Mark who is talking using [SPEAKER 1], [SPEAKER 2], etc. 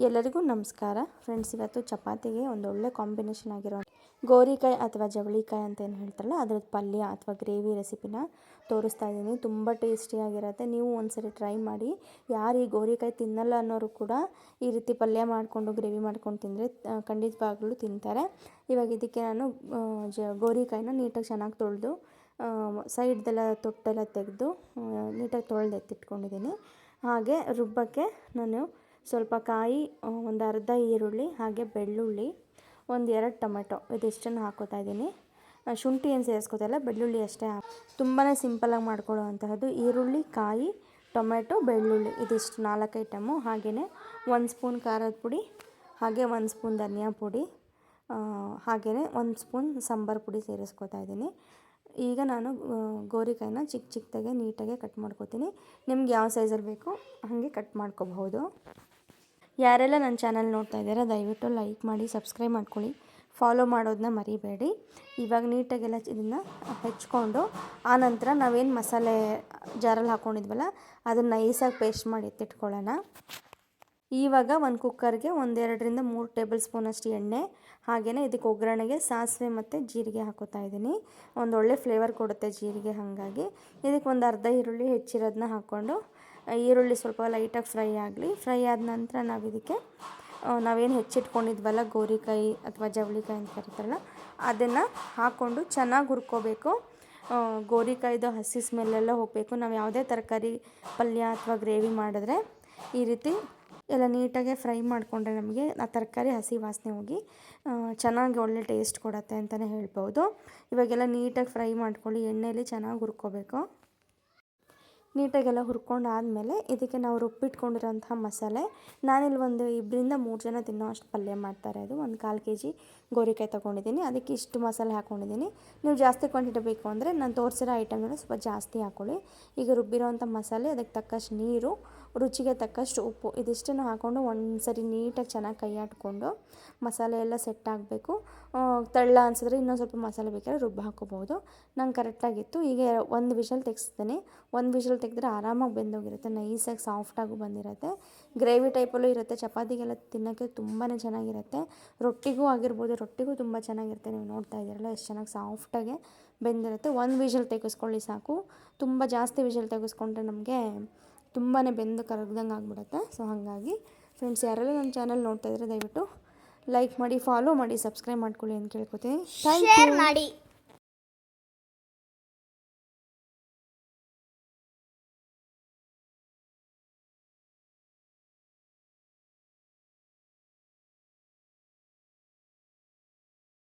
[SPEAKER 1] ಎಲ್ಲರಿಗೂ ನಮಸ್ಕಾರ ಫ್ರೆಂಡ್ಸ್. ಇವತ್ತು ಚಪಾತಿಗೆ ಒಂದು ಒಳ್ಳೆ ಕಾಂಬಿನೇಷನ್ ಆಗಿರೋ ಗೋರಿಕಾಯಿ ಅಥವಾ ಜವಳಿಕಾಯಿ ಅಂತ ಏನು ಹೇಳ್ತಾರಲ್ಲ ಅದ್ರದ್ದು ಪಲ್ಯ ಅಥವಾ ಗ್ರೇವಿ ರೆಸಿಪಿನ ತೋರಿಸ್ತಾ ಇದ್ದೀನಿ. ತುಂಬ ಟೇಸ್ಟಿಯಾಗಿರುತ್ತೆ. ನೀವು ಒಂದ್ಸರಿ ಟ್ರೈ ಮಾಡಿ. ಯಾರು ಈ ಗೋರಿಕಾಯಿ ತಿನ್ನಲ್ಲ ಅನ್ನೋರು ಕೂಡ ಈ ರೀತಿ ಪಲ್ಯ ಮಾಡಿಕೊಂಡು ಗ್ರೇವಿ ಮಾಡ್ಕೊಂಡು ತಿಂದರೆ ಖಂಡಿತವಾಗ್ಲೂ ತಿಂತಾರೆ. ಇವಾಗ ಇದಕ್ಕೆ ನಾನು ಗೋರಿಕಾಯಿನ ನೀಟಾಗಿ ಚೆನ್ನಾಗಿ ತೊಳೆದು ಸೈಡ್ದೆಲ್ಲ ತೊಟ್ಟೆಲ್ಲ ತೆಗೆದು ನೀಟಾಗಿ ತೊಳೆದು ಎತ್ತಿಟ್ಕೊಂಡಿದ್ದೀನಿ. ಹಾಗೆ ರುಬ್ಬಕ್ಕೆ ನಾನು ಸ್ವಲ್ಪ ಕಾಯಿ, ಒಂದು ಅರ್ಧ ಈರುಳ್ಳಿ, ಹಾಗೆ ಬೆಳ್ಳುಳ್ಳಿ, ಒಂದು 2 ಟೊಮೆಟೊ ಇದಿಷ್ಟನ್ನು ಹಾಕೋತಾ ಇದ್ದೀನಿ. ಶುಂಠಿ ಏನು ಸೇರಿಸ್ಕೋತಾಯಿಲ್ಲ, ಬೆಳ್ಳುಳ್ಳಿ ಅಷ್ಟೇ. ತುಂಬಾ ಸಿಂಪಲಾಗಿ ಮಾಡ್ಕೊಳ್ಳೋ ಅಂತಹದ್ದು. ಈರುಳ್ಳಿ, ಕಾಯಿ, ಟೊಮೆಟೊ, ಬೆಳ್ಳುಳ್ಳಿ ಇದಿಷ್ಟು 4 ಐಟಮು. ಹಾಗೆಯೇ 1 ಸ್ಪೂನ್ ಖಾರದ ಪುಡಿ, ಹಾಗೆ 1 ಸ್ಪೂನ್ ಧನಿಯಾ ಪುಡಿ, ಹಾಗೆಯೇ 1 ಸ್ಪೂನ್ ಸಾಂಬಾರು ಪುಡಿ ಸೇರಿಸ್ಕೋತಾ ಇದ್ದೀನಿ. ಈಗ ನಾನು ಗೋರಿಕಾಯಿನ ಚಿಕ್ಕದಾಗೆ ನೀಟಾಗೆ ಕಟ್ ಮಾಡ್ಕೋತೀನಿ. ನಿಮ್ಗೆ ಯಾವ ಸೈಜಲ್ಲಿ ಬೇಕೋ ಹಾಗೆ ಕಟ್ ಮಾಡ್ಕೋಬಹುದು. ಯಾರೆಲ್ಲ ನನ್ನ ಚಾನಲ್ ನೋಡ್ತಾ ಇದ್ದೀರಾ ದಯವಿಟ್ಟು ಲೈಕ್ ಮಾಡಿ, ಸಬ್ಸ್ಕ್ರೈಬ್ ಮಾಡ್ಕೊಳ್ಳಿ, ಫಾಲೋ ಮಾಡೋದನ್ನ ಮರಿಬೇಡಿ. ಇವಾಗ ನೀಟಾಗೆಲ್ಲ ಇದನ್ನು ಹೆಚ್ಕೊಂಡು ಆನಂತರ ನಾವೇನು ಮಸಾಲೆ ಜಾರಲ್ಲಿ ಹಾಕ್ಕೊಂಡಿದ್ವಲ್ಲ ಅದನ್ನು ನೈಸಾಗಿ ಪೇಸ್ಟ್ ಮಾಡಿ ಎತ್ತಿಟ್ಕೊಳ್ಳೋಣ. ಇವಾಗ ಒಂದು ಕುಕ್ಕರ್ಗೆ 1-2ರಿಂದ 3 ಟೇಬಲ್ ಸ್ಪೂನಷ್ಟು ಎಣ್ಣೆ, ಹಾಗೆಯೇ ಇದಕ್ಕೆ ಒಗ್ಗರಣೆಗೆ ಸಾಸಿವೆ ಮತ್ತು ಜೀರಿಗೆ ಹಾಕೋತಾ ಇದ್ದೀನಿ. ಒಂದು ಒಳ್ಳೆ ಫ್ಲೇವರ್ ಕೊಡುತ್ತೆ ಜೀರಿಗೆ. ಹಾಗಾಗಿ ಇದಕ್ಕೆ ಒಂದು ಅರ್ಧ ಈರುಳ್ಳಿ ಹೆಚ್ಚಿರೋದನ್ನ ಹಾಕ್ಕೊಂಡು ಈರುಳ್ಳಿ ಸ್ವಲ್ಪ ಲೈಟಾಗಿ ಫ್ರೈ ಆದ ನಂತರ ನಾವೇನು ಹೆಚ್ಚಿಟ್ಕೊಂಡಿದ್ವಲ್ಲ ಗೋರಿಕಾಯಿ ಅಥವಾ ಜವಳಿಕಾಯಿ ಅಂತ ಕರೀತಾರಲ್ಲ ಅದನ್ನು ಹಾಕ್ಕೊಂಡು ಚೆನ್ನಾಗಿ ಹುರ್ಕೋಬೇಕು. ಗೋರಿಕಾಯ್ದು ಹಸಿ ಸ್ಮೆಲ್ಲೆಲ್ಲ ಹೋಗಬೇಕು. ನಾವು ಯಾವುದೇ ತರಕಾರಿ ಪಲ್ಯ ಅಥವಾ ಗ್ರೇವಿ ಮಾಡಿದ್ರೆ ಈ ರೀತಿ ಎಲ್ಲ ನೀಟಾಗೆ ಫ್ರೈ ಮಾಡಿಕೊಂಡ್ರೆ ನಮಗೆ ಆ ತರಕಾರಿ ಹಸಿ ವಾಸನೆ ಹೋಗಿ ಚೆನ್ನಾಗಿ ಒಳ್ಳೆ ಟೇಸ್ಟ್ ಕೊಡುತ್ತೆ ಅಂತಲೇ ಹೇಳ್ಬೋದು. ಇವಾಗೆಲ್ಲ ನೀಟಾಗಿ ಫ್ರೈ ಮಾಡ್ಕೊಳ್ಳಿ, ಎಣ್ಣೆಯಲ್ಲಿ ಚೆನ್ನಾಗಿ ಹುರ್ಕೋಬೇಕು. ನೀಟಾಗೆಲ್ಲ ಹುರ್ಕೊಂಡಾದಮೇಲೆ ಇದಕ್ಕೆ ನಾವು ರುಬ್ಬಿಟ್ಕೊಂಡಿರೋಂಥ ಮಸಾಲೆ, ನಾನಿಲ್ಲಿ ಒಂದು 2-3 ಜನ ತಿನ್ನೋ ಅಷ್ಟು ಪಲ್ಯ ಮಾಡ್ತಾರೆ. ಅದು ಒಂದು 1/4 kg ಗೋರಿಕಾಯಿ ತೊಗೊಂಡಿದ್ದೀನಿ. ಅದಕ್ಕೆ ಇಷ್ಟು ಮಸಾಲೆ ಹಾಕ್ಕೊಂಡಿದ್ದೀನಿ. ನೀವು ಜಾಸ್ತಿ ಕ್ವಾಂಟಿಟಿ ಬೇಕು ಅಂದರೆ ನಾನು ತೋರಿಸಿರೋ ಐಟಮ್ನ ಸ್ವಲ್ಪ ಜಾಸ್ತಿ ಹಾಕ್ಕೊಳ್ಳಿ. ಈಗ ರುಬ್ಬಿರೋಂಥ ಮಸಾಲೆ, ಅದಕ್ಕೆ ತಕ್ಕಷ್ಟು ನೀರು, ರುಚಿಗೆ ತಕ್ಕಷ್ಟು ಉಪ್ಪು ಇದಿಷ್ಟನ್ನು ಹಾಕ್ಕೊಂಡು ಒಂದು ಸರಿ ನೀಟಾಗಿ ಚೆನ್ನಾಗಿ ಕೈ ಆಡಿಕೊಂಡು ಮಸಾಲೆ ಎಲ್ಲ ಸೆಟ್ ಆಗಬೇಕು. ತೆಳ್ಳ ಅನಿಸಿದ್ರೆ ಇನ್ನೊಂದು ಸ್ವಲ್ಪ ಮಸಾಲೆ ಬೇಕಾದ್ರೆ ರುಬ್ಬಿ ಹಾಕ್ಕೋಬೋದು. ನಂಗೆ ಕರೆಕ್ಟಾಗಿತ್ತು. ಈಗ 1 ವಿಷಲ್ ತೆಗೆಸ್ತೀನಿ. 1 ವಿಷಲ್ ತೆಗೆದ್ರೆ ಆರಾಮಾಗಿ ಬೆಂದೋಗಿರುತ್ತೆ, ನೈಸಾಗಿ ಸಾಫ್ಟಾಗೂ ಬಂದಿರುತ್ತೆ. ಗ್ರೇವಿ ಟೈಪಲ್ಲೂ ಇರುತ್ತೆ. ಚಪಾತಿಗೆಲ್ಲ ತಿನ್ನೋಕ್ಕೆ ತುಂಬಾ ಚೆನ್ನಾಗಿರುತ್ತೆ. ರೊಟ್ಟಿಗೂ ಆಗಿರ್ಬೋದು, ರೊಟ್ಟಿಗೂ ತುಂಬ ಚೆನ್ನಾಗಿರುತ್ತೆ. ನೀವು ನೋಡ್ತಾ ಇದ್ದೀರಲ್ಲ ಎಷ್ಟು ಚೆನ್ನಾಗಿ ಸಾಫ್ಟಾಗೆ ಬೆಂದಿರುತ್ತೆ. 1 ವಿಷಲ್ ತೆಗೆಸ್ಕೊಳ್ಳಿ ಸಾಕು. ತುಂಬ ಜಾಸ್ತಿ ವಿಷಲ್ ತೆಗೆಸ್ಕೊಂಡ್ರೆ ನಮಗೆ ತುಂಬಾ ಬೆಂದು ಕರಗ್ದಂಗೆ ಆಗಿಬಿಡುತ್ತೆ. ಸೊ ಹಾಗಾಗಿ ಫ್ರೆಂಡ್ಸ್, ಯಾರೆಲ್ಲ ನನ್ನ ಚಾನಲ್ ನೋಡ್ತಾ ಇದ್ದಾರೆ ದಯವಿಟ್ಟು ಲೈಕ್ ಮಾಡಿ, ಫಾಲೋ ಮಾಡಿ, ಸಬ್ಸ್ಕ್ರೈಬ್ ಮಾಡ್ಕೊಳ್ಳಿ ಅಂತ ಕೇಳ್ಕೊತೀನಿ. Thank you.